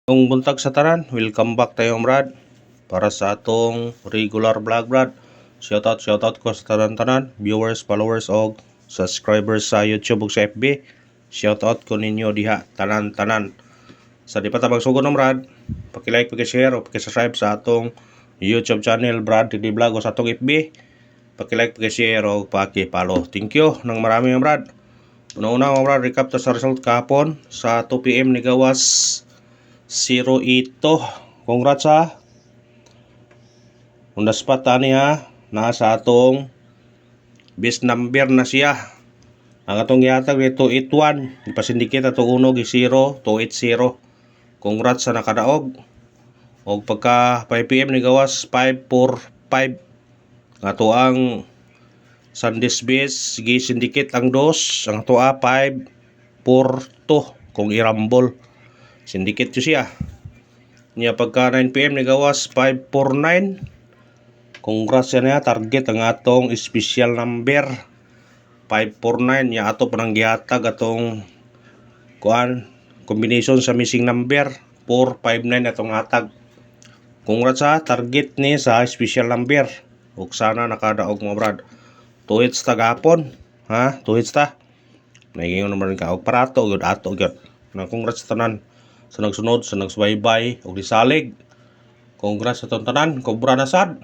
Yung buntag sa tanan, welcome back tayo Brad para sa atong regular vlog Brad. Shoutout ko sa tanan-tanan, viewers, followers og subscribers sa YouTube ug sa FB. Shoutout ko ninyo diha tanan-tanan. Sa di pa ta magsugod ng Brad, paki-like, paki-share ug paki-subscribe sa atong YouTube channel Brad TD Vlog o sa atong FB. Paki-like, paki-share ug paki-follow. Thank you nang marami Brad. Una-una Brad, recap ta sa result kahapon sa 2 PM ni gawas 08. Congrats ha. On the spot ani ha. Nasa atong best number na siya. Ang atong gihatag ni 281. Ipasindikit atong uno gi 0 280. Congrats sa nakadaog. Og pagka 5 PM ni gawas 545. Ato ang Sundays best gi sindikit ang dos. Ang ato 542 kung irambol. Sindikit yun siya. Niya pagka 9 PM ni gawas 549. Congrats yan niya. Target ang atong special number 549. Niya ato panang gihatag atong combination sa missing number 459 atong hatag. Congrats ha. Target ni sa special number. Ug sana nakadaog mo Brad. 2 hits ta gapon. Ha? 2 hits ta. Nagingon naman ka. Og parato. Good ato. Good. Congrats tanan. Sa nagsunod, sa nagsubaybay, o disalig. Congrats sa itong tanan, kobra na sad.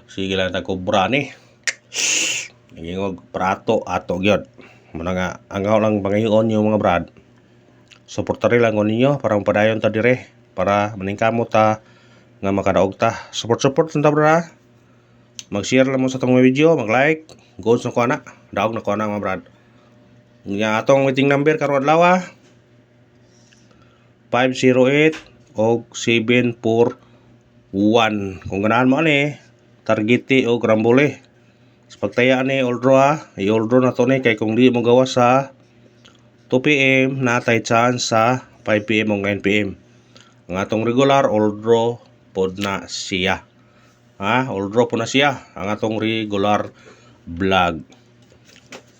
Sige lang na kobra ni. Nagingog prato, ato gyud. Muna nga, anggaw lang bangayon yung mga Brad. Supportari lang ko ninyo, para mapadayon ta dire. Para maningkamo ta, nga makadaog ta. Support ta Brad. Mag-share lang mo sa itong video, mag-like. Goals na ko na, daog na ko na mga Brad. Nga atong meeting number karon adlaw 508 og 741. Kung ganahan mo ani, targeti og rambole. Sa pagtaya ni oldro i-oldro na to ni kay kung di mo gawas sa 2 PM natay chance sa 5 PM o 9 PM. Ang atong regular oldro pod na siya. Oldro po na siya ang atong regular vlog.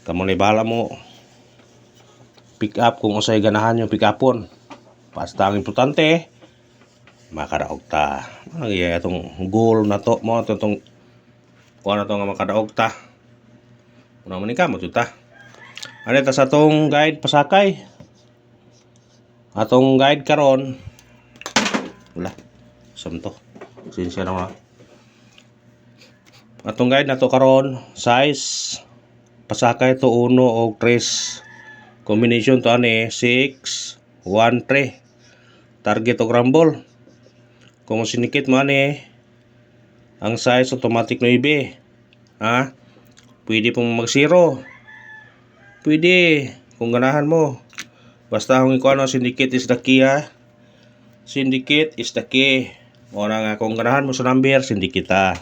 Kamo ni bahala mo pick up kung usay ganahan yung pick upon. Basta ang importante makadaog ta. Ano itong goal na to mo itong kuha na to nga makadaog ta. Una man ka mo ta. Ano ta sa atong guide pasakay? Atong guide karon wala. Samto. Sinsya na mga. Atong guide na to karon size pasakay to 1 o 3. Combination to ani 6 1-3. Target og rumble. Kung sinikit mo ani ang size automatic 9. Pwede pong mag 0. Pwede kung ganahan mo. Basta kung ikaw syndicate is the key Syndicate is the key. O na nga kung ganahan mo sa number syndicate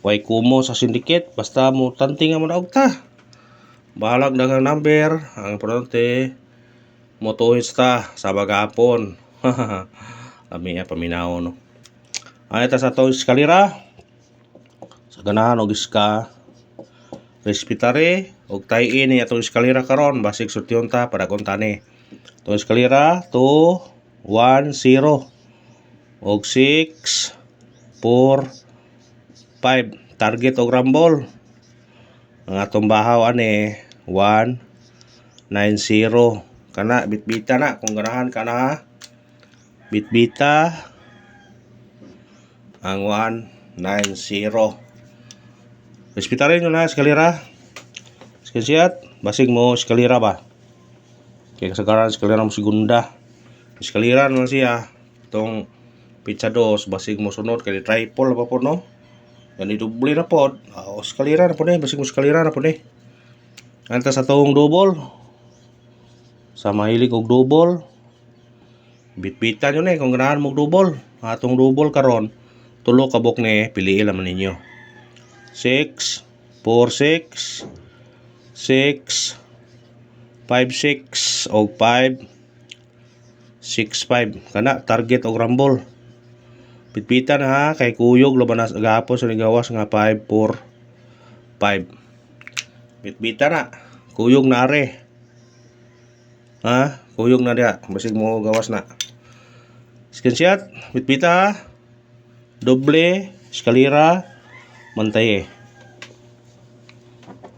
Way kumo sa syndicate basta mo tanting mo daog ta. Bahalag na ang number. Ang importante motohits ta sa bagapon. Kami paminaw no. Ita sa to eskalera. Sa ganahan og iska respiratory og tie-in ni atong eskalera karon basig sultion ta para kontani. To eskalera 2 1 0 og 6 4 5 target og rumble. Ang atong bahaw ani 1 9 0. Kana bitbita na kung ganahan ka na bitbita ang 190. Respetarin nyo na eskalera. Screenshot basig mo eskalera ba kaya kasagaran eskalera mo segunda. Eskalera naman siya itong pizza 2 basig mo sunod kaya triple pa po no. Yan i-double na po. Eskalera na po basig mo eskalera na po Anta sa itong double sa mahilig og double bitbitan nyo kung ganahan mo double. Atong double karon tulo kabok piliin naman ninyo 6 4 6 6 5 6 og 5 6 5 kana target og rumble. Bitbitan kay kuyog laban na gahapon sa gawas nga 5 4 5. Bitbitan na kuyog na are. Kuyog na dia basig mo gawas na Screenshot, bitbita ha. Doble, eskalera, mantaye.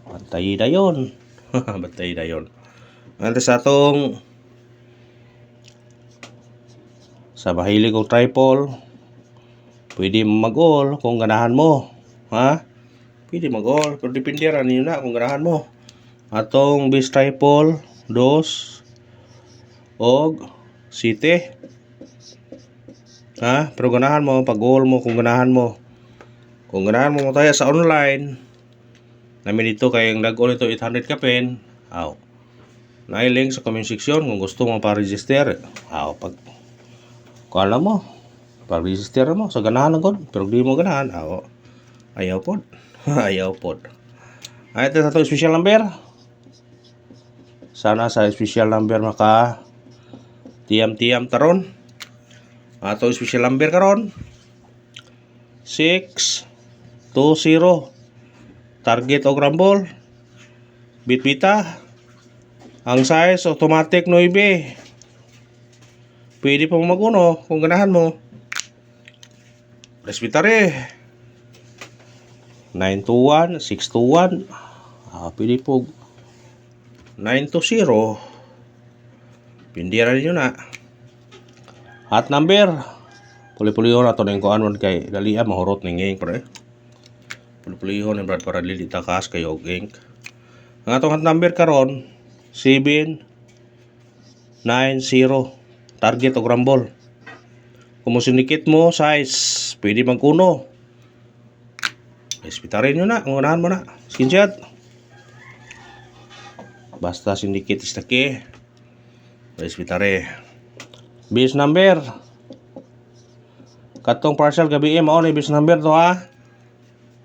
Mantaye dayon. Mantaye dayon. Ante sa atong sa mahilig og tripod, pwede mag-all kung ganahan mo. Ha? Pwede mag-all, pero depende ra ninyo na kung ganahan mo. Atong base tripod, 2 og 7. Ha? Pero ganahan mo, pag-all mo kung ganahan mo. Kung ganahan mo mataya sa online, namin dito kay nag-all ito 800 ka pen. Aw. Nai-link sa comment section kung gusto mo pa-register. Aw, pag kuala mo, pa-register mo sa ganahan lang gud, pero di mo ganahan, aw. Ayaw pod. Ayaw pod. Ay, ito sa itong special number. Sana sa special number maka tiyam-tiyam taron. Ato special number karon 620. Target og rumble. Bitbita. Ang size automatic 9. Pwede pa mo mag-uno kung ganahan mo. Presbytary 921, 621. Pwede po 920. Pindira ninyo na. Hot number. Puli-pulihon ato ning kuan man kay dali mahurot ning ink pre. Puli-pulihon ni Brad para dili takas kay og ink. Ang atong hot number karon 790. Target og rumble. Kung sinikit mo size, pwede mag-uno. Ispitarin nyo na, kung unahan mo na. Screenshot. Basta syndicate is the key. Ispitare. Base number. Katong partial gabi mao ni base number to ha.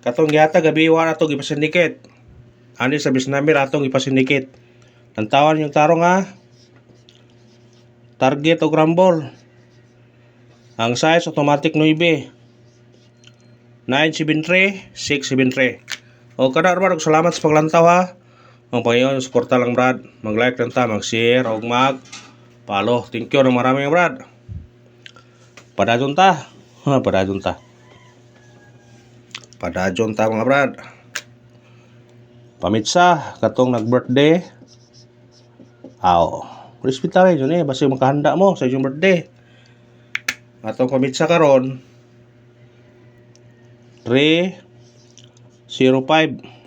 Katong gihata gabi wa ato gipasyndicate. Ani sa base number atong gipasyndicate. Tantawan yung tarong ha. Target o rumble. Ang size automatic 9. 973, 673. O kada Brad, salamat sa paglantaw ha. Ang Panginoon, suporta lang Brad. Mag-like lang ta, mag-share o mag-follow. Thank you ng marami Brad. Padajon ta. Padajon ta. Padajon ta mga Brad. Pamitsa katong nag-birthday. Respetare yun basta makahanda mo sa iyong birthday. Atong pamitsa karon 305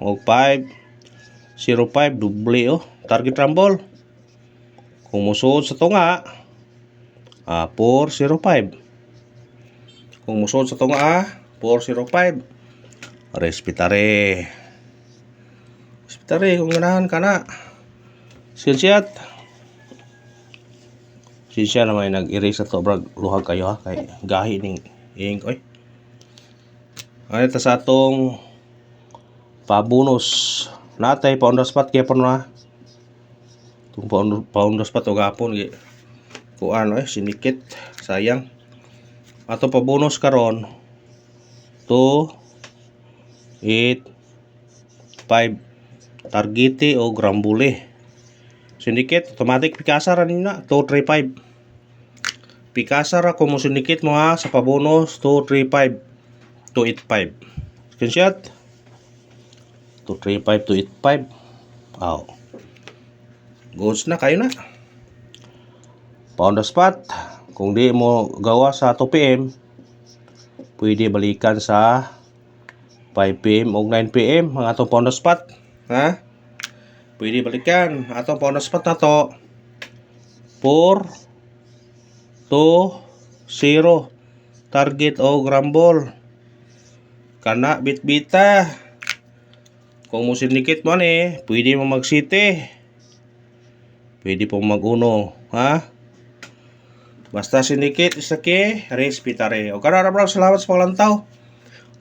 o 505 doble target rumble. Kung musuod sa tunga 405. Kung musuod sa tunga 405. Respetare. Respetare kung ganahan ka na. Screenshot. Siya naman nag-erase to brag luhag kayo ha kay gahi ning ink oy. Ay ta sa atong pa-bonus. Natay pa on the spot kay pon na. Tung pa on the spot og gapon gi. Kuan oy sinikit sayang. Ato pa bonus karon 2 8 5 targete o grambule. Syndicate automatic Picasa ra nina 235. Picasa ra kung mo syndicate mo ha sa pabonus 235 285. Screenshot 235 285. Goods na kayo na. Pa on the spot. Kung di mo gawa sa 2 PM, pwede balikan sa 5 PM o 9 PM ang atong pa on the spot. Ha? Pwede balikan. Atong pa on the spot na to 4-2-0 target o rumble. Kana bitbita. Kung mo sinikit mo ni, pwede mo mag-city. Pwede po mag-uno, ha? Basta sinikit isa ke respetare. O karara bro, salamat sa paglantaw.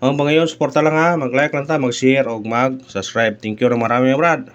Ang mga yun, suporta lang ha. Mag-like lang ta, mag-share o mag-subscribe. Thank you na marami brad.